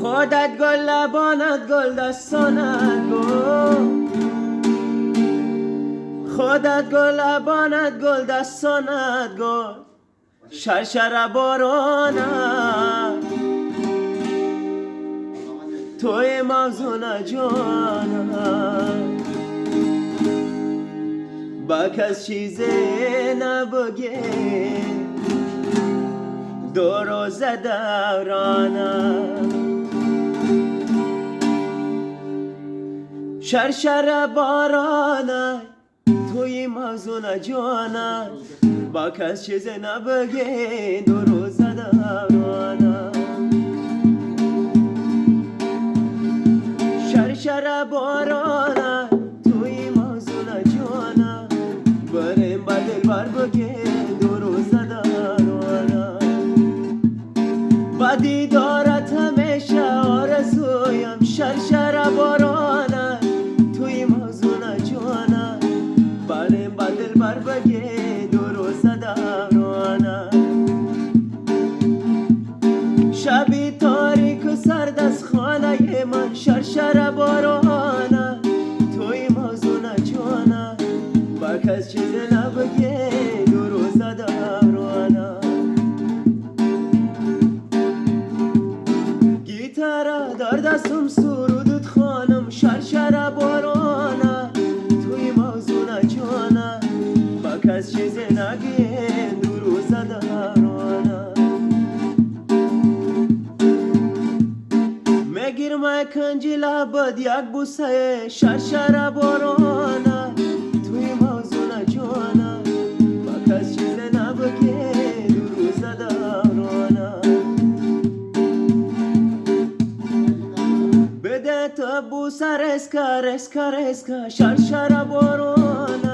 خودت گل لبانت گل دستانت گل خودت گل لبانت گل دستانت گل شرشر بارانت توی مغزون جانت با کس چیزی نبگه دو روز دورانت شرشر بارانت توی مغزون جانت با کس چیزی نبگه دو روز دورانت شرشر بارانت توی مغزون جانت بریم با دلبر بگه دو روز دورانت با دیدارت همیشه آرزویم شرشر بارانت توی مغزون جانت بریم با دلبر بگه دو روز دورانت شبی تاریک و سرد از خانه من شرشر بارانت توی مغزون جانت با کس چیزی نبگه دو روز دورانت گیتارا در دستم سرودت خانم شرشر بارانت توی مغزون جانت با کس چیزی نگه دو روز دورانت مگیر کنجی لبد یک بوسه شرشر بارانت توی مغزون جانت با کس چیزی نبگه دو روز دورانت بده تو بوسه رسکا رسکا رسکا شرشر بارانت